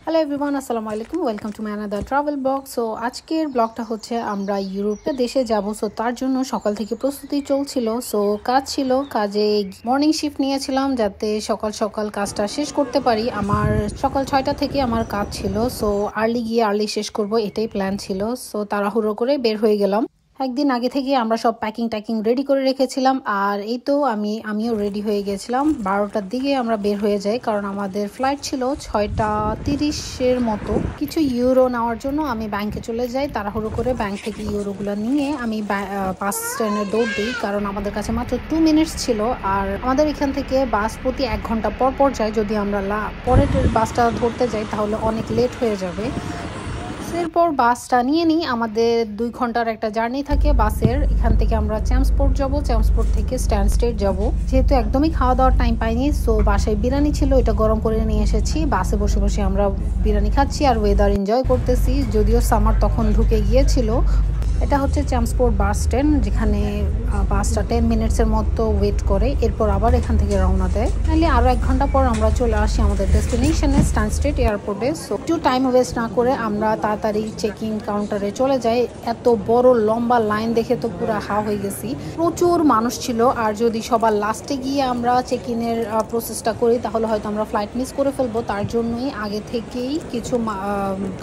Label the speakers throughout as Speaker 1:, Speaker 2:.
Speaker 1: Hello everyone, আসসালামু আলাইকুম। Welcome to my another travel blog. So আজকের ব্লগটা হচ্ছে আমরা ইউরোপের দেশে যাব। সো তার জন্য সকাল থেকে প্রস্তুতি চলছিল। সো কাজ ছিল, কাজে মর্নিং শিফট নিয়েছিলাম যাতে সকাল সকাল কাজটা শেষ করতে পারি। আমার সকাল 6টা থেকে আমার কাজ ছিল। সো আর্লি গিয়ে আর্লি শেষ করব, এটাই প্ল্যান ছিল। সো তাড়াহুড়ো করে বের হয়ে গেলাম। একদিন আগে থেকে আমরা সব প্যাকিং রেডি করে রেখেছিলাম। আর এই তো আমিও রেডি হয়ে গেছিলাম। 12টার দিকে আমরা বের হয়ে যাই, কারণ আমাদের ফ্লাইট ছিল 6টা 30-এর মতো। কিছু ইউরো নেওয়ার জন্য আমি ব্যাংকে চলে যাই। তাড়াহুড়ো করে ব্যাংক থেকে ইউরোগুলো নিয়ে আমি বাস স্ট্যান্ডে দৌড় দিই, কারণ আমাদের কাছে মাত্র 2 মিনিটস ছিল। আর আমাদের এখান থেকে বাস প্রতি 1 ঘন্টা পর পর যায়। যদি আমরা পরের বাসটা ধরতে যাই তাহলে অনেক লেট হয়ে যাবে। এরপর বাসটা নিয়ে নিই। আমাদের 2 ঘন্টার একটা জার্নি থাকে বাসের। এখান থেকে আমরা চ্যামসপোর্ট যাব, চ্যামসপোর্ট থেকে স্ট্যানস্টেড যাব। যেহেতু একদমই খাওয়া দাওয়ার টাইম পাইনি, সো বাসায় বিরিয়ানি ছিল, এটা গরম করে নিয়ে এসেছি। বাসে বসে বসে আমরা বিরিয়ানি খাচ্ছি আর ওয়েদার এনজয় করতেছি। যদিও সামার তখন ঢুকে গিয়েছিল। এটা হচ্ছে চ্যামসপোর্ট বাস স্ট্যান্ড, যেখানে বাসটা 10 মিনিটসের মতো ওয়েট করে, এরপর আবার এখান থেকে রওনা দেয়। তাহলে আরও 1 ঘন্টা পর আমরা চলে আসি আমাদের ডেস্টিনেশনে, স্ট্যানস্টেড এয়ারপোর্টে। সো একটু টাইম ওয়েস্ট না করে আমরা তাড়াতাড়ি চেকিং কাউন্টারে চলে যাই। এত বড় লম্বা লাইন দেখে তো পুরো হা হয়ে গেছি। প্রচুর মানুষ ছিল। আর যদি সবার লাস্টে গিয়ে আমরা চেকিংয়ের প্রসেসটা করি তাহলে হয়তো আমরা ফ্লাইট মিস করে ফেলবো। তার জন্যই আগে থেকেই কিছু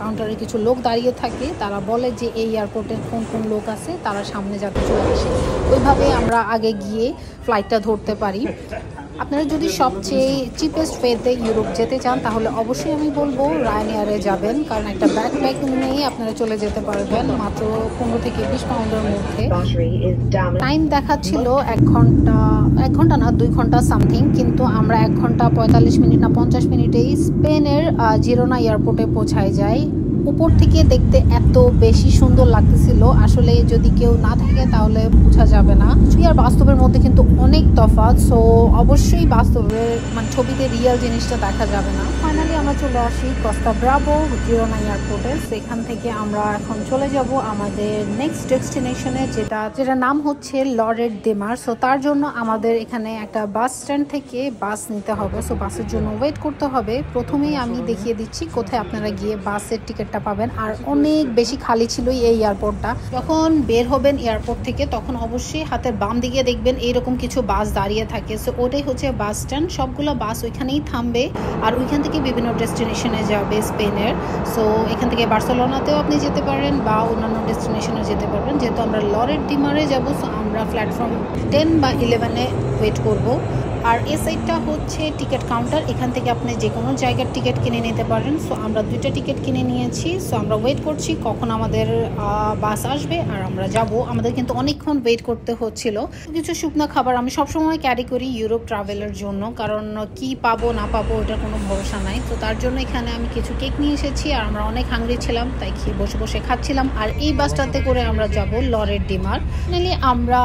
Speaker 1: কাউন্টারে কিছু লোক দাঁড়িয়ে থাকে। তারা বলে যে এই এয়ারপোর্টের কোন লোক আছে তারা সামনে যাতে চলে আসে। ওইভাবে আমরা আগে গিয়ে ফ্লাইটটা ধরতে পারি। আপনারা যদি সবচেয়ে চিপেস্ট ওয়েতে ইউরোপ যেতে চান তাহলে অবশ্যই আমি বলবো রায়ানএয়ারে যাবেন, কারণ একটা ব্যাকপ্যাক নিয়ে আপনারা চলে যেতে পারবেন মাত্র 15 থেকে 20 পাউন্ডের মধ্যে। টাইম দেখাচ্ছিল 1 ঘন্টা না 2 ঘন্টা সামথিং, কিন্তু আমরা 1 ঘন্টা 45 মিনিট না 50 মিনিটেই স্পেনের জিরোনা এয়ারপোর্টে পৌঁছায় যাই। উপর থেকে দেখতে এত বেশি সুন্দর লাগতেছিল, আসলে যদি কেউ না থাকে তাহলে বোঝা যাবে না। আর বাস্তবের মধ্যে কিন্তু অনেক তফাৎ। সো অবশ্যই বাস্তবের ছবিতে রিয়েল জিনিসটা দেখা যাবে না। ফাইনালি আমরা চলে আসি কস্তা ব্রাভো জিরোনা এয়ারপোর্টে। সেখান থেকে আমরা এখন চলে যাব আমাদের নেক্সট ডেস্টিনেশনে, যেটা নাম হচ্ছে লরেট দে মার। সো তার জন্য আমাদের এখানে একটা বাস স্ট্যান্ড থেকে বাস নিতে হবে। সো বাসের জন্য ওয়েট করতে হবে। প্রথমেই আমি দেখিয়ে দিচ্ছি কোথায় আপনারা গিয়ে বাসের টিকিট পাবেন। আর অনেক বেশি খালি ছিল এই এয়ারপোর্টটা। যখন বের হবেন এয়ারপোর্ট থেকে তখন অবশ্যই হাতের বাম দিকে দেখবেন এইরকম কিছু বাস দাঁড়িয়ে থাকে। সো ওটাই হচ্ছে বাস স্ট্যান্ড। সবগুলো বাস ওইখানেই থামবে আর ওইখান থেকে বিভিন্ন ডেস্টিনেশনে যাবে স্পেনের। সো এখান থেকে বার্সেলোনাতেও আপনি যেতে পারেন বা অন্যান্য ডেস্টিনেশনে যেতে পারবেন। যেহেতু আমরা লরেট ডি মারে যাব, সো আমরা প্ল্যাটফর্ম 10 বা 11-এ ওয়েট করব। আর এই সাইডটা হচ্ছে টিকিট কাউন্টার। এখান থেকে আপনি যে কোনো জায়গার টিকিট কিনে নিতে পারেন। সো আমরা 2টা টিকিট কিনে নিয়েছি। সো আমরা ওয়েট করছি কখন আমাদের বাস আসবে আর আমরা যাব। আমাদের কিন্তু অনেকক্ষণ ওয়েট করতে হচ্ছিল। কিছু শুকনো খাবার আমি সবসময় ক্যারি করি ইউরোপ ট্রাভেলের জন্য, কারণ কি পাবো না পাবো ওটার কোনো ভরসা নাই। তো তার জন্য এখানে আমি কিছু কেক নিয়ে এসেছি। আর আমরা অনেক হাংরি ছিলাম, তাই খেয়ে বসে বসে খাচ্ছিলাম। আর এই বাসটাতে করে আমরা যাব লরেট ডি মার। ফাইনালি আমরা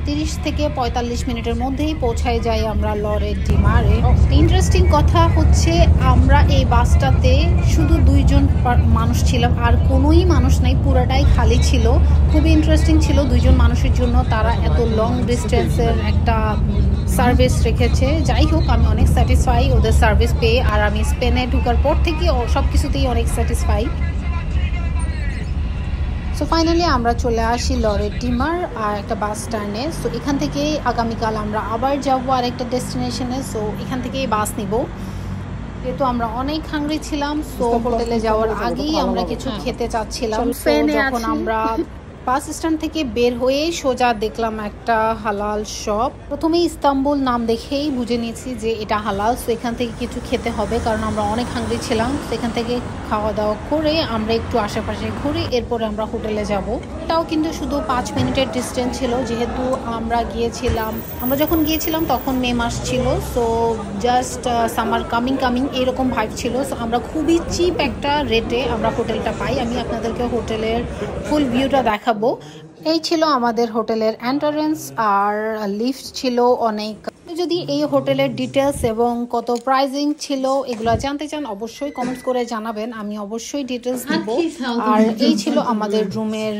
Speaker 1: 30 থেকে 45 মিনিটের মধ্যেই পৌঁছাই যাই আমরা লরেট ডি মারে। ইন্টারেস্টিং কথা হচ্ছে আমরা এই বাসটাতে শুধু 2 জন মানুষ ছিলাম, আর কোনোই মানুষ নাই, পুরোটাই খালি ছিল। খুবই ইন্টারেস্টিং ছিল 2 জন মানুষের জন্য তারা এত লং ডিস্টেন্সের একটা সার্ভিস রেখেছে। যাই হোক, আমি অনেক স্যাটিসফাই ওদের সার্ভিস পেয়ে। আর আমি স্পেনে ঢোকার পর থেকে সব কিছুতেই অনেক স্যাটিসফাই। সো ফাইনালি আমরা চলে আসি লরেট ডি মার আর একটা বাস স্ট্যান্ডে। সো এখান থেকে আগামীকাল আমরা আবার যাব আর একটা ডেস্টিনেশনে। সো এখান থেকেই বাস নিব। যেহেতু আমরা অনেক হাংরি ছিলাম, সো হোটেলে যাওয়ার আগেই আমরা কিছু খেতে চাচ্ছিলাম। যখন আমরা বাস স্ট্যান্ড থেকে বের হয়ে সোজা দেখলাম একটা হালাল শপ। প্রথমেই ইস্তাম্বুল নাম দেখেই বুঝে নিয়েছি যে এটা হালাল। সো এখান থেকে কিছু খেতে হবে, কারণ আমরা অনেক হাংরি ছিলাম। সেখান থেকে খাওয়া দাওয়া করে আমরা একটু আশেপাশে ঘুরে এরপরে আমরা হোটেলে যাব। এটাও কিন্তু শুধু 5 মিনিটের ডিস্টেন্স ছিল। যেহেতু আমরা যখন গিয়েছিলাম তখন মে মাস ছিল। সো জাস্ট সামার কামিং এরকম ভাইব ছিল। সো আমরা খুবই চিপ একটা রেটে আমরা হোটেলটা পাই। আমি আপনাদেরকে হোটেলের ফুল ভিউটা দেখাবো। এই ছিল আমাদের হোটেলের এন্ট্রান্স। আর লিফট ছিল অনেক। যদি এই হোটেলের ডিটেলস এবং কত প্রাইসিং ছিল এগুলো জানতে চান অবশ্যই কমেন্টস করে জানাবেন, আমি অবশ্যই ডিটেলস দিব। আর এই ছিল আমাদের রুমের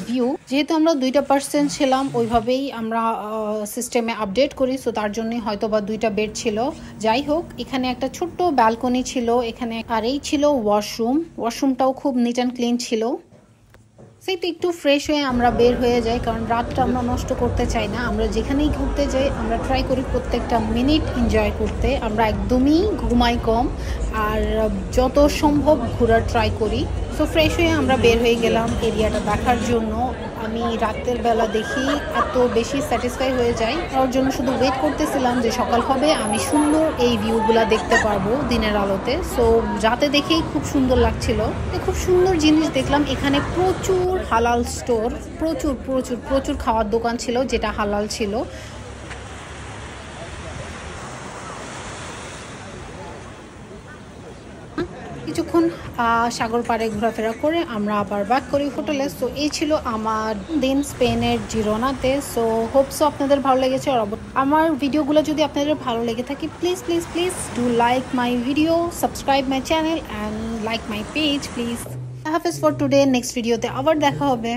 Speaker 1: ভিউ। যেহেতু আমরা 2টা পার্সন ছিলাম ওইভাবেই আমরা সিস্টেমে আপডেট করি, সো তার জন্যই হয়তো বা 2টা বেড ছিল। যাই হোক, এখানে একটা ছোট্ট ব্যালকনি ছিল এখানে, আর এই ছিল ওয়াশরুমটাও খুব নিট অ্যান্ড ক্লিন ছিল। সেই তো একটু ফ্রেশ হয়ে আমরা বের হয়ে যাই, কারণ রাতটা আমরা নষ্ট করতে চাই না। আমরা যেখানেই ঘুরতে যাই আমরা ট্রাই করি প্রত্যেকটা মিনিট এনজয় করতে, আমরা একদমই ঘুমাই কম আর যত সম্ভব ঘোরার ট্রাই করি। সো ফ্রেশ হয়ে আমরা বের হয়ে গেলাম এরিয়াটা দেখার জন্য। আমি রাতের বেলা দেখি এত বেশি স্যাটিসফাই হয়ে যাই, তার জন্য শুধু ওয়েট করতেছিলাম যে সকাল হবে আমি সুন্দর এই ভিউগুলা দেখতে পারবো দিনের আলোতে। সো রাতে দেখেই খুব সুন্দর লাগছিল, খুব সুন্দর জিনিস দেখলাম। এখানে প্রচুর হালাল স্টোর, প্রচুর প্রচুর প্রচুর খাওয়ার দোকান ছিল যেটা হালাল ছিল। কিছুক্ষণ সাগর পাড়ে ঘোরাফেরা করে আমরা আবার ব্যাক করি হোটেলে। সো এই ছিল আমার দিন স্পেনের জিরোনাতে। সো হোপসো আপনাদের ভালো লেগেছে। আর আমার ভিডিওগুলো যদি আপনাদের ভালো লেগে থাকে please please please do like my video, subscribe my channel and like my page please. হাফেজ ফর টুডে, নেক্সট ভিডিওতে আবার দেখা হবে।